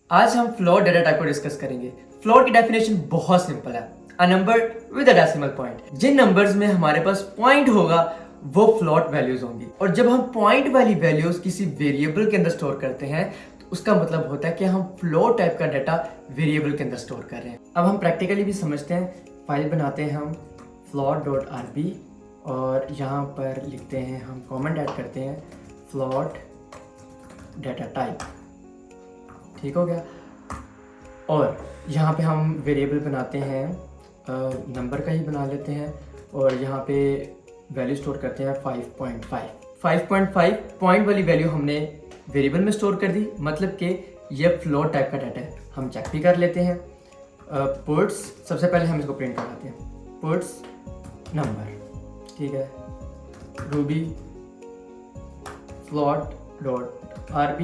आज हम float data type को डिस्कस करेंगे। फ्लोट की डेफिनेशन बहुत सिंपल है, a number with a decimal point. जिन नंबर्स में हमारे पास पॉइंट होगा वो फ्लोट वैल्यूज होंगी, और जब हम पॉइंट वाली वैल्यूज किसी वेरिएबल के अंदर स्टोर करते हैं तो उसका मतलब होता है कि हम फ्लोट टाइप का डाटा वेरिएबल के अंदर स्टोर कर रहे हैं। अब हम प्रैक्टिकली भी समझते हैं। फाइल बनाते हैं हम float.rb और यहाँ पर लिखते हैं, हम कमेंट ऐड करते हैं फ्लोट डेटा टाइप। ठीक हो गया। और यहाँ पे हम वेरिएबल बनाते हैं, नंबर का ही बना लेते हैं, और यहाँ पे वैल्यू स्टोर करते हैं 5.5 पॉइंट वाली वैल्यू हमने वेरिएबल में स्टोर कर दी, मतलब कि ये फ्लोट टाइप का डाटा है। हम चेक भी कर लेते हैं। पुट्स, सबसे पहले हम इसको प्रिंट कराते हैं, पुट्स नंबर, ठीक है, रूबी float.rb,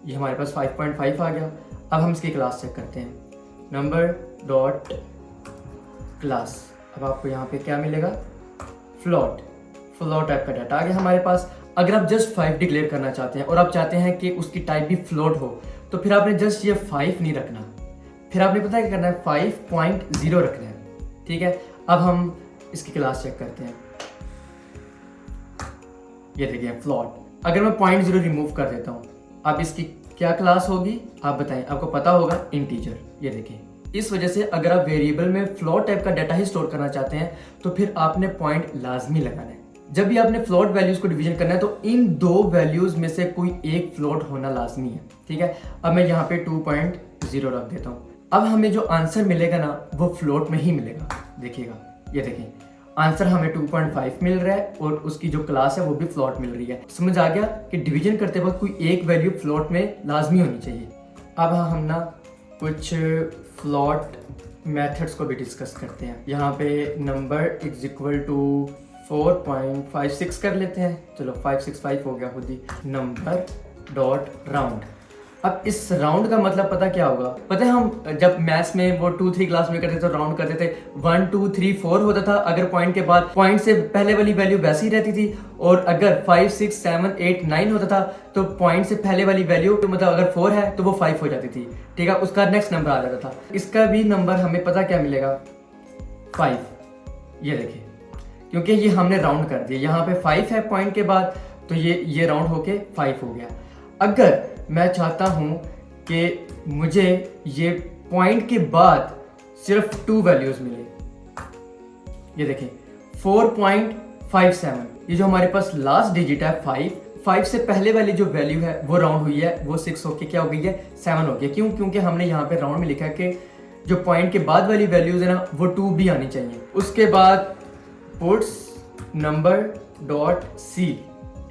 ये हमारे पास 5.5 आ गया। अब हम इसकी क्लास चेक करते हैं, नंबर डॉट क्लास। अब आपको यहाँ पे क्या मिलेगा, फ्लोट टाइप का डाटा आ गया हमारे पास। अगर आप जस्ट 5 डिक्लेयर करना चाहते हैं और आप चाहते हैं कि उसकी टाइप भी फ्लोट हो, तो फिर आपने जस्ट ये 5 नहीं रखना, फिर आपने पता है क्या करना है, 5.0 रखना है। ठीक है। अब हम इसकी क्लास चेक करते हैं, ये देखिए फ्लोट। अगर मैं 0.0 रिमूव कर देता हूँ, अब इसकी क्या क्लास होगी आप बताएं, आपको पता होगा, इंटीजर। ये देखिए, इस वजह से अगर आप वेरिएबल में फ्लोट टाइप का डाटा ही स्टोर करना चाहते हैं तो फिर आपने पॉइंट लाजमी लगाना है। जब भी आपने फ्लोट वैल्यूज को डिवीजन करना है तो इन दो वैल्यूज में से कोई एक फ्लोट होना लाजमी है। ठीक है। अब मैं यहाँ पे 2.0 रख देता हूँ। अब हमें जो आंसर मिलेगा ना वो फ्लोट में ही मिलेगा। देखिएगा, ये देखिए, आंसर हमें 2.5 मिल रहा है और उसकी जो क्लास है वो भी फ्लोट मिल रही है। समझ आ गया कि डिवीजन करते वक्त कोई एक वैल्यू फ्लोट में लाजमी होनी चाहिए। अब हम ना कुछ फ्लोट मेथड्स को भी डिस्कस करते हैं। यहाँ पे नंबर इज इक्वल टू 4.56 कर लेते हैं। चलो 565 हो गया खुद ही। Number dot round. अब इस राउंड का मतलब पता क्या होगा, पता है हम जब मैथ्स में वो 2-3 क्लास में करते थे तो राउंड करते थे, 1 2 3 4 होता था। अगर पॉइंट के बाद पॉइंट से पहले वाली वैल्यू वैसी रहती थी, और अगर 5 6 7 8 9 होता था तो पॉइंट से पहले वाली वैल्यू मतलब अगर 4 है तो वो 5 हो जाती थी। ठीक है, उसका नेक्स्ट नंबर आ जाता था। इसका भी नंबर हमें पता क्या मिलेगा, 5। ये देखिए, क्योंकि ये हमने राउंड कर दिया, यहाँ पे 5 है पॉइंट के बाद, तो ये राउंड होके 5 हो गया। अगर मैं चाहता हूं कि मुझे ये पॉइंट के बाद सिर्फ 2 वैल्यूज मिले, ये देखें 4.57, ये जो हमारे पास लास्ट डिजिट है 5 से पहले वाली जो वैल्यू है वो राउंड हुई है, वो 6 होके क्या हो गई है, 7 हो गया। क्यों? क्योंकि हमने यहाँ पे राउंड में लिखा है कि जो पॉइंट के बाद वाली वैल्यूज है ना वो 2 भी आनी चाहिए। उसके बाद पुट्स नंबर डॉट सी,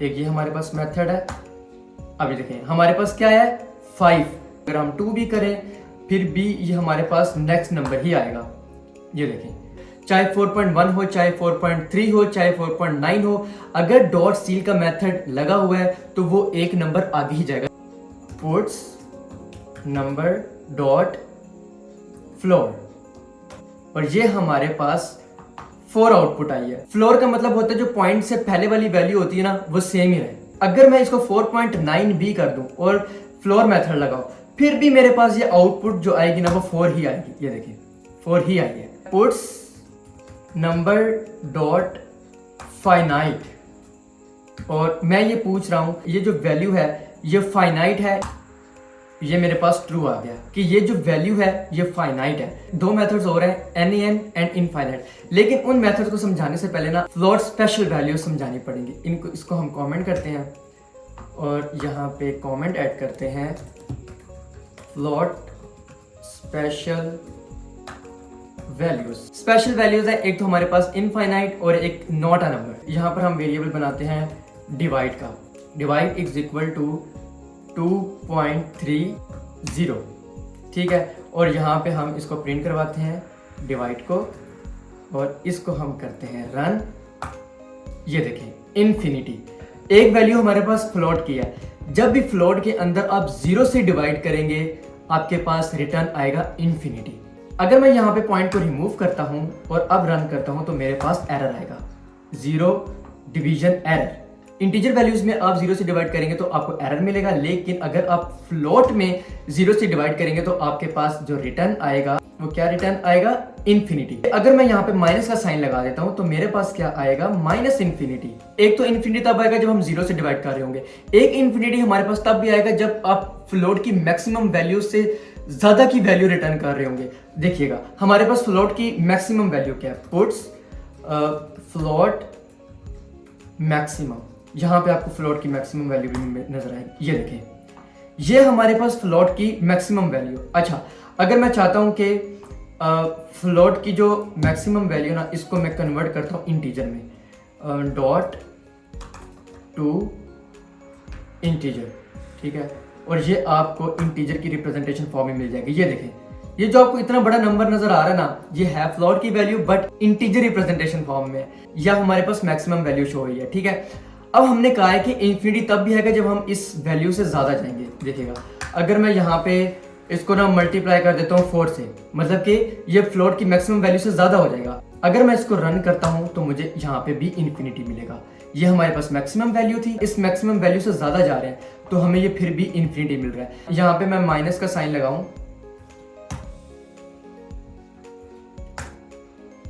एक ये हमारे पास मेथड है। अभी देखें हमारे पास क्या है, 5। अगर हम 2 भी करें फिर भी ये हमारे पास नेक्स्ट नंबर ही आएगा। ये देखें, चाहे 4.1 हो, चाहे 4.3 हो, चाहे 4.9 हो, अगर डॉट सील का मेथड लगा हुआ है तो वो एक नंबर आगे ही जाएगा। पुट्स नंबर डॉट फ्लोर, और ये हमारे पास 4 आउटपुट आई है। फ्लोर का मतलब होता है जो पॉइंट से पहले वाली वैल्यू होती है ना वो सेम ही रहे। अगर मैं इसको 4.9 भी कर दूं और फ्लोर मेथड लगाओ, फिर भी मेरे पास ये आउटपुट जो आएगी ना वो 4 ही आएगी। ये देखिए 4 ही आई है। पुट्स नंबर डॉट फाइनाइट, और मैं ये पूछ रहा हूं ये जो वैल्यू है ये फाइनाइट है, ये मेरे पास ट्रू आ गया कि ये जो वैल्यू है ये फाइनाइट है। 2 मेथड्स हो रहे हैं, NaN एंड इनफाइनाइट। लेकिन उन मेथड्स को समझाने से पहले ना फ्लोट स्पेशल वैल्यू समझानी पड़ेंगी। इसको हम कमेंट करते हैं और यहाँ पे कमेंट ऐड करते हैं float special values. Special values है, एक तो हमारे पास इनफाइनाइट और एक नॉट अ नंबर। यहाँ पर हम वेरिएबल बनाते हैं डिवाइड का, डिवाइड इज इक्वल टू 2.30। ठीक है, और यहाँ पे हम इसको प्रिंट करवाते हैं डिवाइड को, और इसको हम करते हैं रन। ये देखें इन्फिनिटी, एक वैल्यू हमारे पास फ्लोट की है। जब भी फ्लोट के अंदर आप 0 से डिवाइड करेंगे आपके पास रिटर्न आएगा इन्फिनिटी। अगर मैं यहाँ पे पॉइंट को रिमूव करता हूँ और अब रन करता हूँ तो मेरे पास एरर आएगा, 0 डिवीजन एरर। इंटीजर वैल्यूज में आप 0 से डिवाइड करेंगे तो आपको एरर मिलेगा, लेकिन अगर आप फ्लोट में 0 से डिवाइड करेंगे तो आपके पास जो रिटर्न आएगा वो क्या रिटर्न आएगा, इन्फिनिटी। अगर मैं यहाँ पे माइनस का साइन लगा देता हूँ तो मेरे पास क्या आएगा, माइनस इन्फिनिटी। एक तो इन्फिनिटी तब आएगा जब हम 0 से डिवाइड कर रहे होंगे, एक इन्फिनिटी हमारे पास तब भी आएगा जब आप फ्लोट की मैक्सिमम वैल्यू से ज्यादा की वैल्यू रिटर्न कर रहे होंगे। देखिएगा हमारे पास फ्लोट की मैक्सिमम वैल्यू क्या है, पुट्स फ्लोट मैक्सिमम, यहां पे आपको फ्लोट की मैक्सिमम वैल्यू भी नजर आएगी। ये देखें, ये हमारे पास फ्लोट की मैक्सिमम वैल्यू। अच्छा, अगर मैं चाहता हूं कि फ्लोट की जो मैक्सिमम वैल्यू ना, इसको मैं कन्वर्ट करता हूं इंटीजर में, डॉट टू इंटीजर, ठीक है, और ये आपको इंटीजर की रिप्रेजेंटेशन फॉर्म में मिल जाएगी। ये देखें, ये जो आपको इतना बड़ा नंबर नजर आ रहा है ना, ये है फ्लोट की value but integer representation form में, या हमारे पास मैक्सिमम वैल्यू शो हुई है, ठीक है। अब हमने कहा है कि इंफिनिटी तब भी आएगा जब हम इस वैल्यू से ज्यादा जाएंगे। देखिएगा, अगर मैं यहाँ पे इसको ना मल्टीप्लाई कर देता हूँ 4 से, मतलब कि ये फ्लोट की मैक्सिमम वैल्यू से ज्यादा हो जाएगा। अगर मैं इसको रन करता हूँ तो मुझे यहाँ पे भी इंफिनिटी मिलेगा। ये हमारे पास मैक्सिमम वैल्यू थी, इस मैक्सिमम वैल्यू से ज्यादा जा रहे हैं तो हमें ये फिर भी इंफिनिटी मिल रहा है। यहाँ पे मैं माइनस का साइन लगाऊं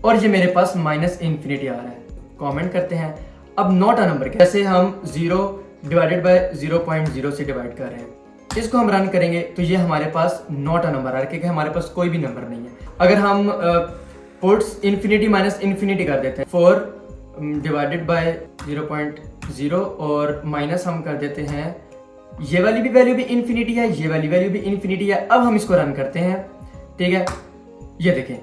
और ये मेरे पास माइनस इंफिनिटी आ रहा है। कमेंट करते हैं। अब नॉट अ नंबर, जैसे हम 0 डिवाइडेड बाय 0.0 से डिवाइड कर रहे हैं, इसको हम रन करेंगे तो ये हमारे पास नॉट अ नंबर आ रहा है, क्योंकि हमारे पास कोई भी नंबर नहीं है। अगर हम पुट्स इंफिनिटी माइनस इंफिनिटी कर देते हैं, 4 डिवाइडेड बाय 0.0 और माइनस हम कर देते हैं, ये वाली भी वैल्यू भी इंफिनिटी है, ये वाली वैल्यू भी इंफिनिटी है। अब हम इसको रन करते हैं, ठीक है, ये देखें,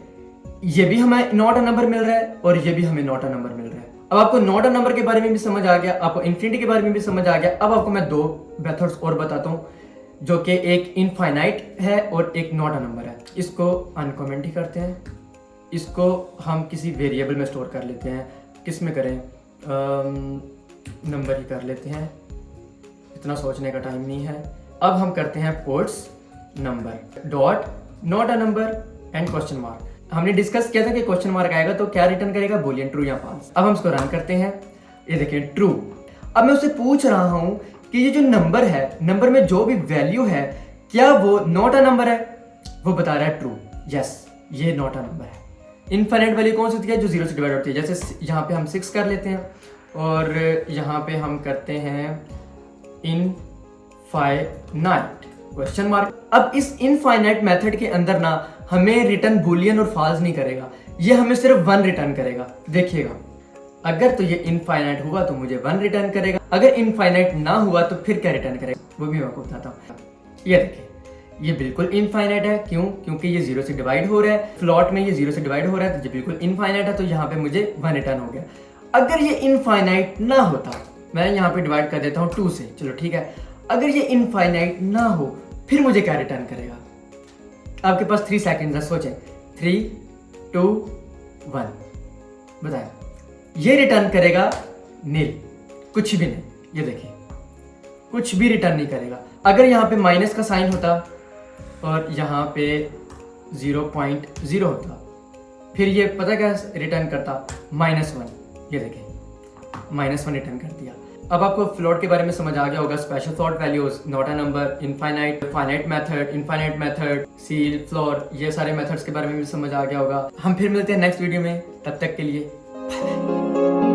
ये भी हमें नॉट अ नंबर मिल रहा है और ये भी हमें नॉट अ नंबर मिल रहा है। अब आपको नॉट अ नंबर के बारे में भी समझ आ गया, आपको इंफिनिटी के बारे में भी समझ आ गया। अब आपको मैं 2 मेथड्स और बताता हूँ, जो कि एक इनफाइनाइट है और एक नॉट अ नंबर है। इसको अनकमेंट ही करते हैं, इसको हम किसी वेरिएबल में स्टोर कर लेते हैं। किस में करें, नंबर ही कर लेते हैं, इतना सोचने का टाइम नहीं है। अब हम करते हैं puts number dot not a number and question mark. हमने डिस्कस किया था कि क्वेश्चन मार्क आएगा तो क्या रिटर्न करेगा, बूलियन ट्रू या फॉल्स। अब हम इसको रन करते हैं, ये देखिए ट्रू। अब मैं उससे पूछ रहा हूं कि ये जो नंबर है, नंबर में जो भी वैल्यू है, क्या वो नॉट अ नंबर है, वो बता रहा है ट्रू, यस ये नॉट अ नंबर है। इनफाइनाइट वैल्यू कौन सी होती है, जो 0 से डिवाइड होती है। जैसे यहाँ पे हम 6 कर लेते हैं और यहाँ पे हम करते हैं इनफाइनाइट क्वेश्चन मार्क। अब इस इनफाइनाइट मेथड के अंदर ना हमें रिटर्न बूलियन और फॉल्स नहीं करेगा, ये हमें सिर्फ 1 रिटर्न करेगा। देखिएगा, अगर तो ये इनफाइनाइट हुआ तो मुझे 1 रिटर्न करेगा, अगर इनफाइनाइट ना हुआ तो फिर क्या रिटर्न करेगा, वो भी मैं आपको बताता हूँ। ये देखिए, ये बिल्कुल इनफाइनाइट है। क्यों? क्योंकि ये 0 से डिवाइड हो रहा है, फ्लॉट में ये 0 से डिवाइड हो रहा है तो ये बिल्कुल इनफाइनाइट है, तो यहाँ पे मुझे 1 रिटर्न हो गया। अगर ये इनफाइनाइट ना होता, मैं यहाँ पे डिवाइड कर देता हूँ 2 से, चलो ठीक है, अगर ये इनफाइनाइट ना हो फिर मुझे क्या रिटर्न करेगा। आपके पास 3 सेकेंड है, सोचें, 3 2 1, बताएं। ये रिटर्न करेगा नील, कुछ भी नहीं। ये देखिए, कुछ भी रिटर्न नहीं करेगा। अगर यहाँ पे माइनस का साइन होता और यहाँ पे 0.0 होता, फिर ये पता क्या रिटर्न करता, -1। ये देखें, -1 रिटर्न कर दिया। अब आपको फ्लोट के बारे में समझ आ गया होगा, special float values, not a number, infinite, finite method, seal, floor, ये सारे मेथड्स के बारे में भी समझ आ गया होगा। हम फिर मिलते हैं नेक्स्ट वीडियो में, तब तक के लिए बाय बाय।